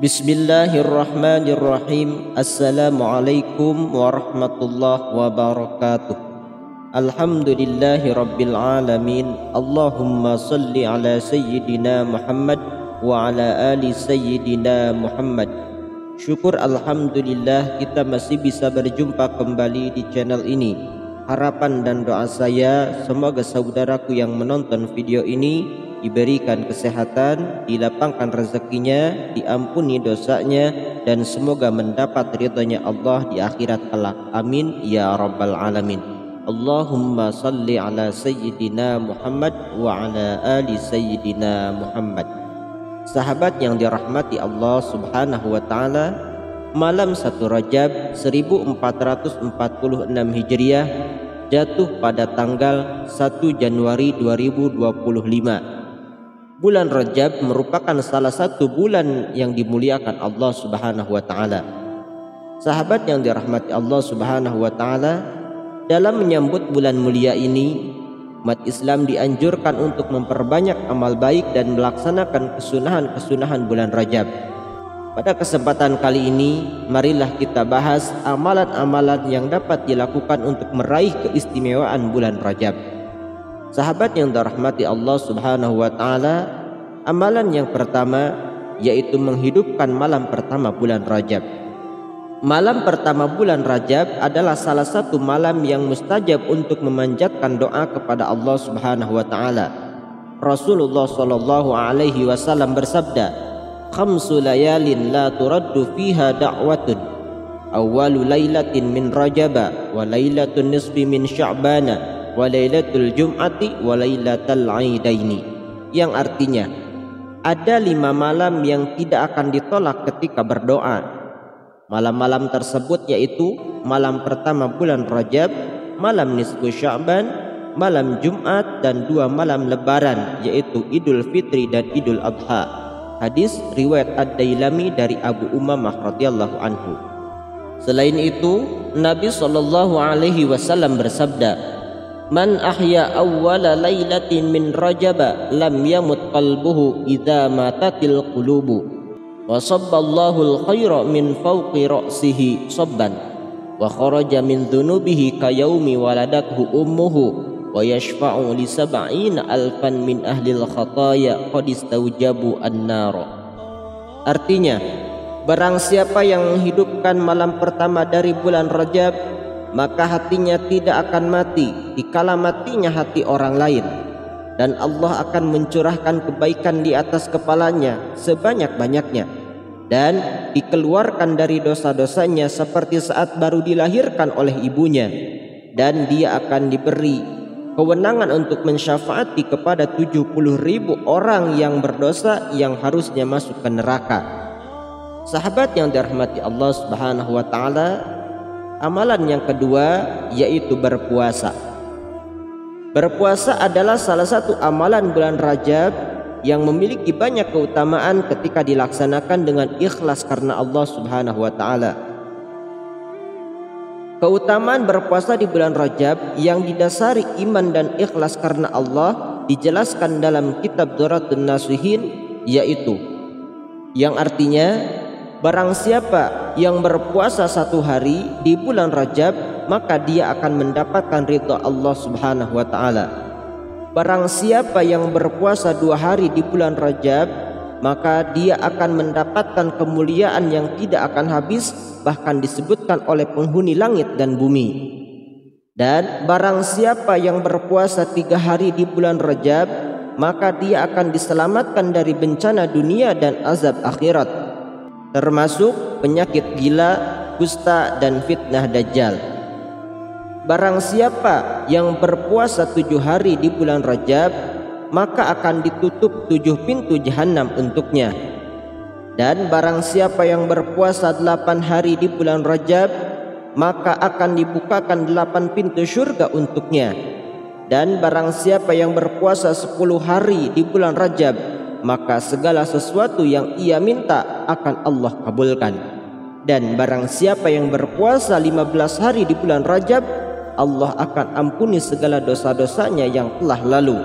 Bismillahirrahmanirrahim. Assalamualaikum warahmatullahi wabarakatuh. Alhamdulillahi rabbil alamin. Allahumma salli ala sayyidina Muhammad wa ala ali sayyidina Muhammad. Syukur alhamdulillah kita masih bisa berjumpa kembali di channel ini. Harapan dan doa saya semoga saudaraku yang menonton video ini diberikan kesehatan, dilapangkan rezekinya, diampuni dosanya, dan semoga mendapat ridhonya Allah di akhirat kelak. Amin ya rabbal alamin. Allahumma salli ala sayyidina Muhammad wa ala ali sayyidina Muhammad. Sahabat yang dirahmati Allah subhanahu wa ta'ala, malam 1 Rajab 1446 Hijriah jatuh pada tanggal 1 Januari 2025. Bulan Rajab merupakan salah satu bulan yang dimuliakan Allah subhanahu wa ta'ala. Sahabat yang dirahmati Allah subhanahu wa ta'ala, dalam menyambut bulan mulia ini, umat Islam dianjurkan untuk memperbanyak amal baik dan melaksanakan kesunahan-kesunahan bulan Rajab. Pada kesempatan kali ini, marilah kita bahas amalan-amalan yang dapat dilakukan untuk meraih keistimewaan bulan Rajab. Sahabat yang dirahmati Allah subhanahu wa ta'ala, amalan yang pertama yaitu menghidupkan malam pertama bulan Rajab. Malam pertama bulan Rajab adalah salah satu malam yang mustajab untuk memanjatkan doa kepada Allah subhanahu wa ta'ala. Rasulullah sallallahu alaihi wasallam bersabda, "Khamsu layalin la turaddu fiha da'watun. Awwalu lailatin min Rajaba wa lailatun nisfi min Sya'bana wa lailatul jum'ati wa lailatul aidaini." Yang artinya ada 5 malam yang tidak akan ditolak ketika berdoa. Malam-malam tersebut yaitu malam pertama bulan Rajab, malam nisfu Sya'ban, malam Jumat, dan 2 malam lebaran yaitu Idul Fitri dan Idul Adha. Hadis riwayat Ad-Dailami dari Abu Umamah radhiyallahu anhu. Selain itu, Nabi sallallahu alaihi wasallam bersabda, "Man ahya awwala lailatin min Rajaba lam yamut qalbuhu idza matatil qulubu. Wa sabballahu al-khaira min fawqi ra'sihi sabban. Wa kharaja min dhunubihi kayaumi waladathu ummuhu. Wa yashfa'u li 70 alfan min ahli al-khataya qad istawjabu an-nara." Artinya, barang siapa yang menghidupkan malam pertama dari bulan Rajab, maka hatinya tidak akan mati dikala matinya hati orang lain, dan Allah akan mencurahkan kebaikan di atas kepalanya sebanyak-banyaknya, dan dikeluarkan dari dosa-dosanya seperti saat baru dilahirkan oleh ibunya, dan dia akan diberi kewenangan untuk mensyafaati kepada 70.000 orang yang berdosa yang harusnya masuk ke neraka. Sahabat yang dirahmati Allah subhanahu wa ta'ala, amalan yang kedua yaitu berpuasa. Berpuasa adalah salah satu amalan bulan Rajab yang memiliki banyak keutamaan ketika dilaksanakan dengan ikhlas karena Allah subhanahu wa ta'ala. Keutamaan berpuasa di bulan Rajab yang didasari iman dan ikhlas karena Allah dijelaskan dalam kitab Duratun Nasihin, yaitu yang artinya, barang siapa yang berpuasa 1 hari di bulan Rajab, maka dia akan mendapatkan ridha Allah subhanahu wa ta'ala. Barang siapa yang berpuasa 2 hari di bulan Rajab, maka dia akan mendapatkan kemuliaan yang tidak akan habis, bahkan disebutkan oleh penghuni langit dan bumi. Dan barang siapa yang berpuasa 3 hari di bulan Rajab, maka dia akan diselamatkan dari bencana dunia dan azab akhirat, termasuk penyakit gila, kusta, dan fitnah dajjal. Barang siapa yang berpuasa 7 hari di bulan Rajab, maka akan ditutup 7 pintu jahanam untuknya. Dan barang siapa yang berpuasa 8 hari di bulan Rajab, maka akan dibukakan 8 pintu surga untuknya. Dan barang siapa yang berpuasa 10 hari di bulan Rajab, maka segala sesuatu yang ia minta akan Allah kabulkan. Dan barang siapa yang berpuasa 15 hari di bulan Rajab, Allah akan ampuni segala dosa-dosanya yang telah lalu.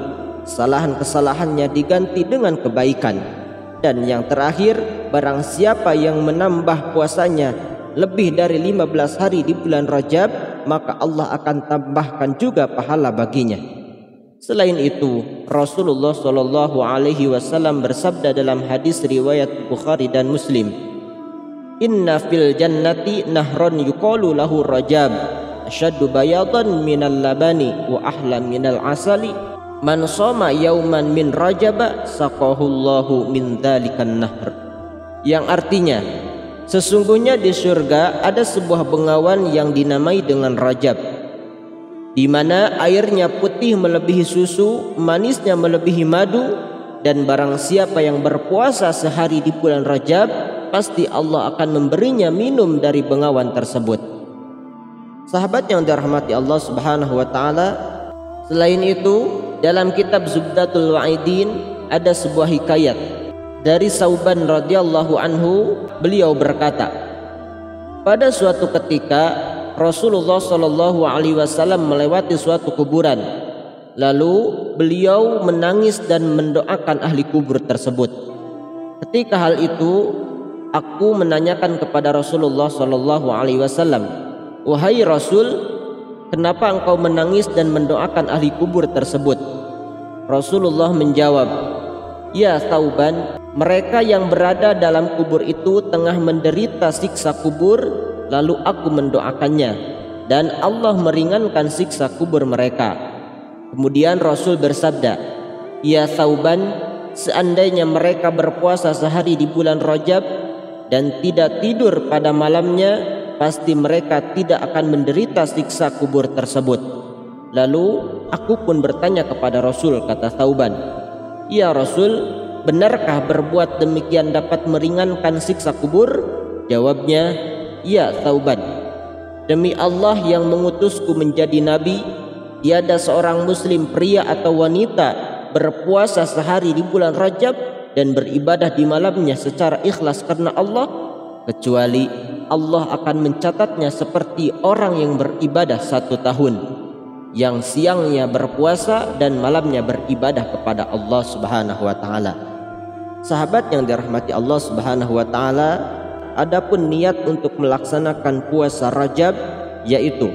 Kesalahan-kesalahannya diganti dengan kebaikan. Dan yang terakhir, barang siapa yang menambah puasanya lebih dari 15 hari di bulan Rajab, maka Allah akan tambahkan juga pahala baginya. Selain itu, Rasulullah Shallallahu Alaihi Wasallam bersabda dalam hadis riwayat Bukhari dan Muslim, Inna fil jannati nahron yuqalu lahu Rajab, asyaddu bayadan minal labani wa ahla minal asali, man shoma yauman min Rajab saqahullahu min dzalikan nahr. Yang artinya, sesungguhnya di surga ada sebuah bengawan yang dinamai dengan Rajab, di mana airnya putih melebihi susu, manisnya melebihi madu, dan barang siapa yang berpuasa sehari di bulan Rajab, pasti Allah akan memberinya minum dari bengawan tersebut. Sahabat yang dirahmati Allah Subhanahu wa taala, selain itu dalam kitab Zubdatul Wa'idin ada sebuah hikayat dari Sauban radhiyallahu anhu. Beliau berkata, pada suatu ketika Rasulullah Shallallahu Alaihi Wasallam melewati suatu kuburan, lalu beliau menangis dan mendoakan ahli kubur tersebut. Ketika hal itu, aku menanyakan kepada Rasulullah Shallallahu Alaihi Wasallam, wahai Rasul, kenapa engkau menangis dan mendoakan ahli kubur tersebut? Rasulullah menjawab, ya Sauban, mereka yang berada dalam kubur itu tengah menderita siksa kubur, lalu aku mendoakannya, dan Allah meringankan siksa kubur mereka. Kemudian Rasul bersabda, ya Sauban, seandainya mereka berpuasa sehari di bulan Rajab dan tidak tidur pada malamnya, pasti mereka tidak akan menderita siksa kubur tersebut. Lalu aku pun bertanya kepada Rasul, kata Sauban, ya Rasul, benarkah berbuat demikian dapat meringankan siksa kubur? Jawabnya, ya Sauban, demi Allah yang mengutusku menjadi nabi, tiada seorang muslim pria atau wanita berpuasa sehari di bulan Rajab dan beribadah di malamnya secara ikhlas karena Allah, kecuali Allah akan mencatatnya seperti orang yang beribadah 1 tahun, yang siangnya berpuasa dan malamnya beribadah kepada Allah Subhanahu wa taala. Sahabat yang dirahmati Allah Subhanahu wa taala, adapun niat untuk melaksanakan puasa Rajab yaitu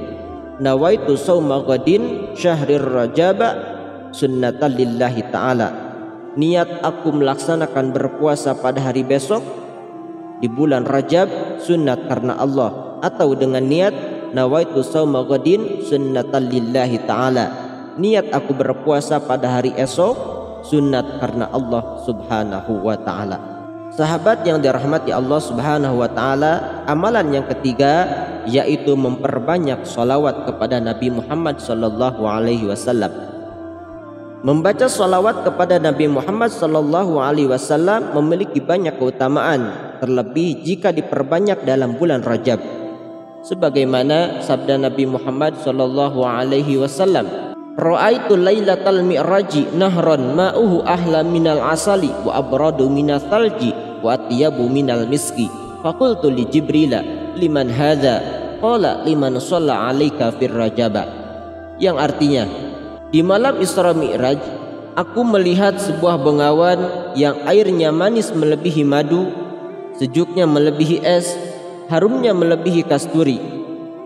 nawaitu shauma ghadin syahrir Rajab sunnatan lillahi ta'ala. Niat aku melaksanakan berpuasa pada hari besok di bulan Rajab sunnat karena Allah, atau dengan niat nawaitu shauma ghadin sunnatan lillahi ta'ala, niat aku berpuasa pada hari esok sunat karena Allah Subhanahu wa ta'ala. Sahabat yang dirahmati Allah Subhanahu wa ta'ala, amalan yang ketiga yaitu memperbanyak salawat kepada Nabi Muhammad sallallahu alaihi wasallam. Membaca salawat kepada Nabi Muhammad sallallahu alaihi wasallam memiliki banyak keutamaan, terlebih jika diperbanyak dalam bulan Rajab. Sebagaimana sabda Nabi Muhammad sallallahu alaihi wasallam, Ra'aitu lailatal mi'raji nahron ma'uhu ahla minal asali wa abradu minal thalji wa atyabu minal miski. Faqultu li Jibrila, liman hadha? Qala liman shalla 'alaika fir Rajaba. Yang artinya, di malam Isra Mi'raj aku melihat sebuah bengawan yang airnya manis melebihi madu, sejuknya melebihi es, harumnya melebihi kasturi.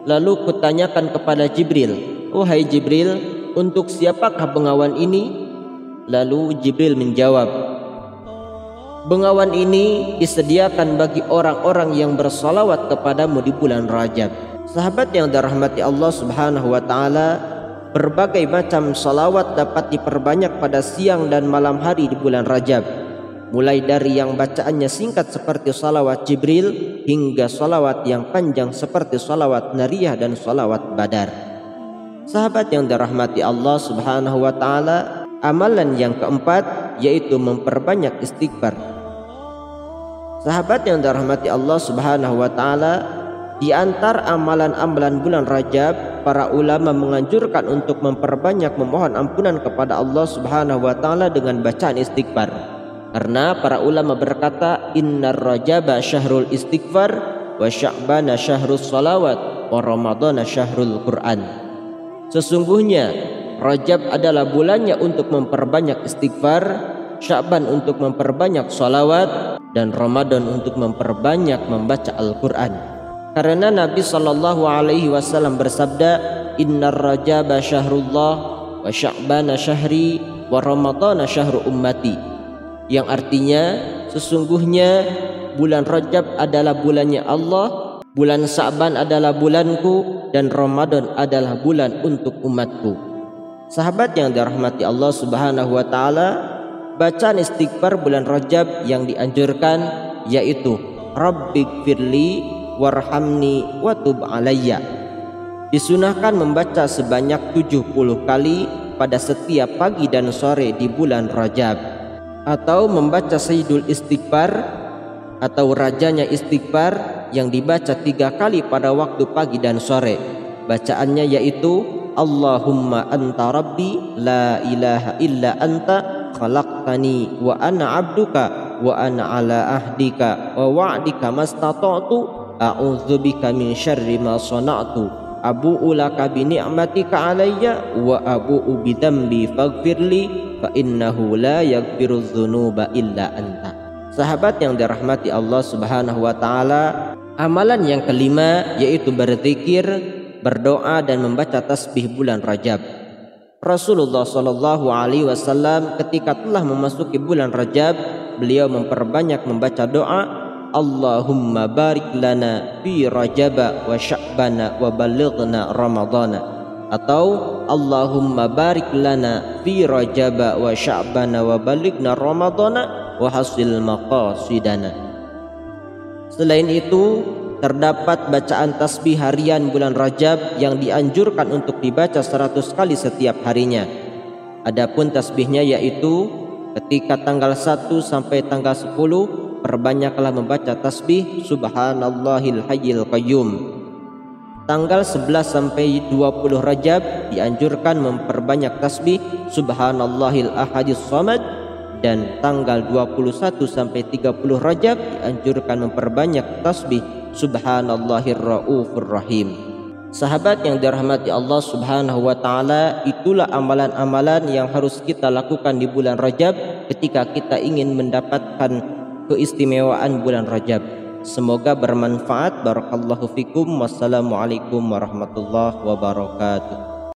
Lalu kutanyakan kepada Jibril, wahai Jibril, untuk siapakah bengawan ini? Lalu Jibril menjawab, bengawan ini disediakan bagi orang-orang yang bersalawat kepadamu di bulan Rajab. Sahabat yang dirahmati Allah Subhanahu wa ta'ala, berbagai macam salawat dapat diperbanyak pada siang dan malam hari di bulan Rajab, mulai dari yang bacaannya singkat seperti salawat Jibril hingga salawat yang panjang seperti salawat Nariyah dan salawat Badar. Sahabat yang dirahmati Allah Subhanahu wa ta'ala, amalan yang keempat yaitu memperbanyak istighfar. Sahabat yang dirahmati Allah Subhanahu wa ta'ala, di antara amalan-amalan bulan Rajab, para ulama menganjurkan untuk memperbanyak memohon ampunan kepada Allah Subhanahu wa ta'ala dengan bacaan istighfar. Karena para ulama berkata, innar Rajaba syahrul istighfar wa sya'bana syahrul salawat wa ramadana syahrul Qur'an. Sesungguhnya Rajab adalah bulannya untuk memperbanyak istighfar, Sya'ban untuk memperbanyak salawat, dan Ramadan untuk memperbanyak membaca Al-Quran. Karena Nabi SAW bersabda, Innar Rajaba syahrullah wa Sya'bana syahri wa Ramadana syahru ummati, yang artinya sesungguhnya bulan Rajab adalah bulannya Allah, bulan Sya'ban adalah bulanku, dan Ramadan adalah bulan untuk umatku. Sahabat yang dirahmati Allah Subhanahu wa taala, bacaan istighfar bulan Rajab yang dianjurkan yaitu Rabbighfirli warhamni watub alayya. Disunahkan membaca sebanyak 70 kali pada setiap pagi dan sore di bulan Rajab, atau membaca Sayyidul Istighfar atau rajanya istighfar yang dibaca 3 kali pada waktu pagi dan sore. Bacaannya yaitu Allahumma anta rabbi la ilaha illa anta khalaqtani wa ana abduka wa ana ala ahdika wa wa'dika mastata'tu a'udzubika min syarri ma sana'tu abu'u laka bi ni'matika alayya wa abu'u bi dzambi faghfirli fa innahu la yaghfirudz dzunuba illa anta. Sahabat yang dirahmati Allah Subhanahu wa taala, amalan yang kelima yaitu berzikir, berdoa dan membaca tasbih bulan Rajab. Rasulullah sallallahu alaihi wasallam ketika telah memasuki bulan Rajab, beliau memperbanyak membaca doa, Allahumma barik lana fi Rajaba wa Sya'bana wa balighna Ramadana, atau Allahumma barik lana fi Rajaba wa Sya'bana wa balighna Ramadana wa hasil maqasidana. Selain itu, terdapat bacaan tasbih harian bulan Rajab yang dianjurkan untuk dibaca 100 kali setiap harinya. Adapun tasbihnya yaitu ketika tanggal 1 sampai tanggal 10 perbanyaklah membaca tasbih Subhanallahil Hayyil Qayyum. Tanggal 11 sampai 20 Rajab dianjurkan memperbanyak tasbih Subhanallahil Ahadis Samad, dan tanggal 21 sampai 30 Rajab dianjurkan memperbanyak tasbih Subhanallahir Raufur Rahim. Sahabat yang dirahmati Allah Subhanahu wa taala, itulah amalan-amalan yang harus kita lakukan di bulan Rajab ketika kita ingin mendapatkan keistimewaan bulan Rajab. Semoga bermanfaat. Barakallahu fikum. Wassalamualaikum warahmatullahi wabarakatuh.